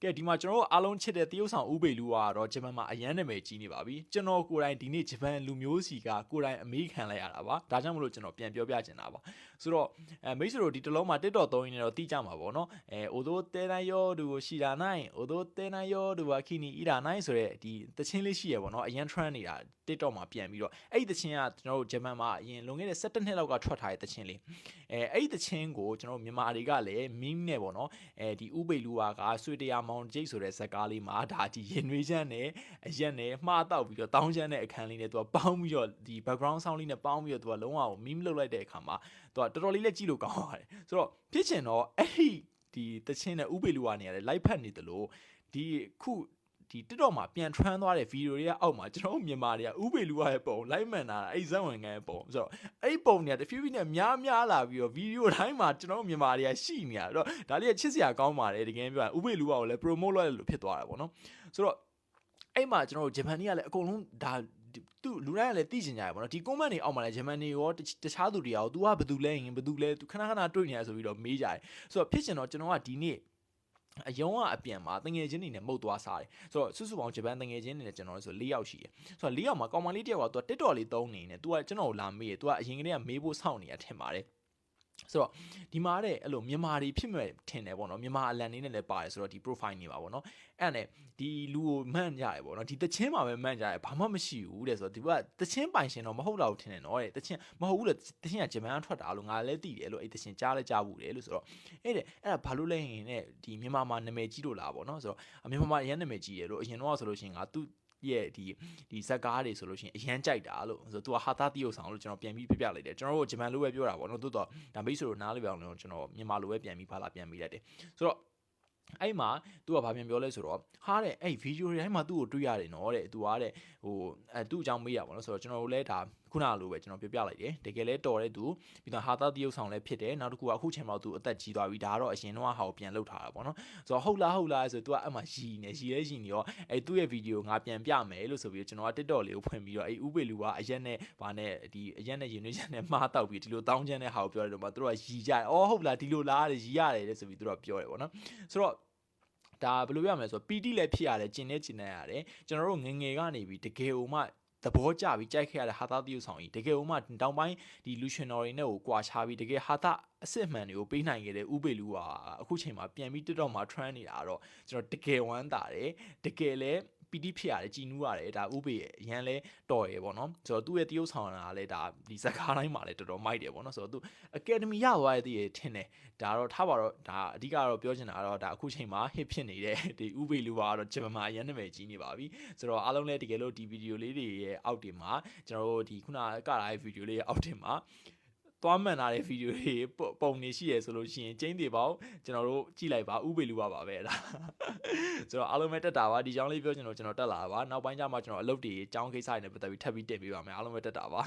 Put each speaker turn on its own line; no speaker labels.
ကဲဒီမှာကျွန်တော်တို့အားလုံးချစ်တဲ့တရုတ်ဆောင်ဥပေလူကတော့ဂျပန်မှာအရန်နာမည်ကြီးနေပါပြီကျွန်တော်ကိုယ်တိုင်ဒီနေ့ဂျပန်လူမျိုးစီကကိုယ်တိုင်အမေးခံလိုက်ရတာပါဒါကြောင့်မလို့ကျွန်တော်ပြန်ပြောပြချင်တာပါဆိုတော့မိတ်ဆွေတို့ဒီတလုံးမှာ TikTok သုံးရင်းနဲ့တော့တိကျမှာပေါ့နော်အိုဒိုတဲနယောဒူကိုရှိတာနိုင်အိုဒိုတဲနယောဒူကခီနီအီရာနိုင်ဆိုတဲ့ဒီတချင်းလေးရှိရပေါ့နော်အရန် trend နေတာ TikTok မှာပြန်ပြီးတော့အဲ့ဒီတချင်းကကျွန်တော်တို့ဂျပန်မှာအရင်လွန်ခဲ့တဲ့17နှစ်လောက်ကထွက်ထားတဲ့တချင်းလေးအဲ့ဒီတချင်းကိုကျွန်တော်တို့မြန်မာတွေကလည်း meme နဲ့ပေါ့နော်ဒီဥပေလူကဆွေတရားမောင်ကျိတ်ဆိုတဲ့ဇာတ်ကားလေးမှာဒါဒီရင်နွေးချမ်းနဲ့အရက်နဲ့မှားတောက်ပြီးတော့တောင်းချမ်းတဲ့အခန်းလေးနဲ့သူကပေါင်းပြီးတော့ဒီ background sound လေးနဲ့ပေါင်းပြီးတော့သူကလုံးဝ meme လုပ်လိုက်တဲ့အခါမှာသူကတော်တော်လေးလက်ကြည့်လို့ကောင်းပါတယ်ဆိုတော့ဖြစ်ချင်တော့အဲ့ဒီတချင်းနဲ့ဥပေလူကနေရတယ် live ဖတ်နေတယ်လို့ဒီခုဒီ TikTok မှာပြန်ထွန်းသွားတဲ့ဗီဒီယိုတွေကအောက်မှာကျွန်တော်မြန်မာတွေကဥပေလူရဲ့ပုံ live မှန်တာအဲ့ဇက်ဝင်ငန်းပုံဆိုတော့အဲ့ပုံတွေကတဖြည်းဖြည်းနဲ့များလာပြီးတော့ဗီဒီယိုတိုင်းမှာကျွန်တော်မြန်မာတွေကရှိနေရတော့ဒါလေးကချစ်စရာကောင်းပါတယ်တကယ်ပြောရင်ဥပေလူကိုလည်း promote လုပ်ရလို့ဖြစ်သွားတာပေါ့နော်ဆိုတော့အဲ့မှာကျွန်တော်ဂျပန်တွေကလည်းအကုန်လုံးဒါသူလူတိုင်းကလည်းသိကျင်ကြရပါတော့ဒီ comment တွေအောက်မှာလည်းဂျမန်တွေရောတခြားသူတွေရော तू ကဘာတူလဲရင်ဘာတူလဲ तू ခဏတွေ့နေရဆိုပြီးတော့မေးကြတယ်ဆိုတော့ဖြစ်ချင်တော့ကျွန်တော်ကဒီနေ့အယုံကအပြန်မှာတငယ်ချင်းတွေနဲ့မှုတ်သွားစားတယ်ဆိုတော့စုစုပေါင်းဂျပန်တငယ်ချင်းတွေနဲ့ကျွန်တော်တို့ဆို4ယောက်ရှိတယ်ဆိုတော့4ယောက်မှာကောင်မလေးတယောက်က तू TikTok လေးသုံးနေတယ် तू ကကျွန်တော်ကိုလာမေးတယ် तू ကအရင်ကတည်းကမေးဖို့စောင့်နေရထင်ပါတယ်ဆိုတော့ဒီမှာတဲ့အဲ့လိုမြန်မာတွေဖြစ်မဲ့ထင်တယ်ပေါ့နော်မြန်မာအလံလေးနဲ့လည်းပါတယ်ဆိုတော့ဒီ profile နေပါပေါ့နော်အဲ့နဲ့ဒီလူကိုမှန်ကြရတယ်ပေါ့နော်ဒီတချင်းမှာပဲမှန်ကြရတယ်ဘာမှမရှိဘူးတဲ့ဆိုတော့ဒီကတချင်းပိုင်ရှင်တော့မဟုတ်တော့ဘူးထင်တယ်နော်တဲ့တချင်းမဟုတ်ဘူးလေတချင်းကဂျပန်ကထွက်တာလို့ငါလည်းသိတယ်လို့အဲ့တချင်းကြားလည်းကြားဘူးတယ်လို့ဆိုတော့အဲ့ဘာလို့လဲရင်တဲ့ဒီမြန်မာမှာနာမည်ကြီးလို့လားပေါ့နော်ဆိုတော့မြန်မာမှာအရင်နာမည်ကြီးတယ်လို့အရင်တော့ဆိုလို့ရှိရင်ငါသူရဲ့ဒီဇက်ကားတွေဆိုလို့ရှိရင်အရန်ကြိုက်တာလို့ဆိုတော့ तू ဟာတာတီယိုဆောင်လို့ကျွန်တော်ပြန်ပြီးပြပြလိုက်တယ်ကျွန်တော်တို့ဂျပန်လိုပဲပြောတာပေါ့နော်တိုးတော့ဒါမိတ်ဆွေတို့နားလေးပြောင်းလို့ကျွန်တော်မြန်မာလိုပဲပြန်ပြီးဖာလာပြန်ပြီးလိုက်တယ်ဆိုတော့အဲ့မှာ तू ကဘာပြန်ပြောလဲဆိုတော့ဟာတဲ့အဲ့ဗီဒီယိုတွေတိုင်းမှာ तू ကိုတွေ့ရတယ်နော်တဲ့ तू ကတဲ့ဟိုသူ့အကြောင်းမေးရပါတော့ဆိုတော့ကျွန်တော်တို့လည်းဒါခုနလိုပဲကျွန်တော်ပြောပြလိုက်တယ်တကယ်လဲတော်တဲ့သူပြီးတော့ဟာတာတရုပ်ဆောင်လည်းဖြစ်တယ်နောက်တစ်ခုကအခုချိန်မှာ तू အသက်ကြီးသွားပြီဒါကတော့အရင်တော့ဟာကိုပြန်လှုပ်ထားတာပေါ့နော်ဆိုတော့ဟုတ်လားဆို तू ကအဲ့မှာရီနေရောအဲ့သူ့ရဲ့ဗီဒီယိုငါပြန်ပြမယ်လို့ဆိုပြီးကျွန်တော်က TikTok လေးကိုဖွင့်ပြီးတော့အဲ့ဥပေလူကအရက်နဲ့ဗာနဲ့ဒီအရက်နဲ့ရင်နှွေးချက်နဲ့မှားတောက်ပြီးဒီလိုတောင်းချမ်းတဲ့ဟာကိုပြောတယ်တော့မှသူတို့ကရီကြတယ်အော်ဟုတ်လားဒီလိုလားရီရတယ်တဲ့ဆိုပြီးသူတို့ကပြောတယ်ပေါ့နော်ဆိုတော့ဒါဘယ်လိုပြောရမလဲဆိုတော့ PT လည်းဖြစ်ရတယ်ကျင်နေရတယ်ကျွန်တော်တို့ငငယ်ကနေပြီးတကယ်ဟိုမှသဘောကျပြီးကြိုက်ခဲ့ရတဲ့ဟာတာတရုပ်ဆောင်ကြီးတကယ်ဟိုမှတောင်ပိုင်းဒီလူရှင်တော်တွေနဲ့ကိုကွာခြားပြီးတကယ်ဟာတာအစစ်မှန်တွေကိုပေးနိုင်ခဲ့တဲ့ဥပေလူကအခုချိန်မှာပြန်ပြီး TikTok မှာ trend နေတာတော့ကျွန်တော်တကယ်ဝမ်းသာတယ်တကယ်လည်းပီတိဖြစ်ရတယ်ကြည်နူးရတယ်ဒါဥပေရန်လဲတော်ရယ်ပေါ့နော်ဆိုတော့သူ့ရဲ့တရုပ်ဆောင်တာလည်းဒါဒီဇက်ကားတိုင်းမှာလည်းတော်တော်မိုက်တယ်ပေါ့နော်ဆိုတော့သူအကယ်ဒမီရသွားတဲ့ထင်တယ်ဒါတော့ထားပါတော့ဒါအဓိကတော့ပြောချင်တာကတော့ဒါအခုချိန်မှာ hit ဖြစ်နေတဲ့ဒီဥပေလူကတော့ဂျပန်မှာအရန်နာမည်ကြီးနေပါပြီဆိုတော့အားလုံးလည်းတကယ်လို့ဒီဗီဒီယိုလေးတွေရဲ့အောက်တင်မှာကျွန်တော်တို့ဒီခုနကလာတဲ့ဗီဒီယိုလေးရဲ့အောက်တင်မှာသွားမှန်လာတဲ့ဗီဒီယိုတွေပုံနေရှိရဆိုလို့ရှိရင်ကျင်းတွေပေါ့ကျွန်တော်တို့ကြည့်လိုက်ပါဥပေလူပါပဲအဲ့ဒါဆိုတော့အားလုံးပဲတက်တာပါဒီကြောင်းလေးပြောချင်တော့ကျွန်တော်တက်လာပါနောက်ပိုင်းကျမှကျွန်တော်အလုပ်တွေအကြောင်းကိစ္စတွေနဲ့ပတ်သက်ပြီးထပ်ပြီးတင်ပေးပါမယ်အားလုံးပဲတက်တာပါ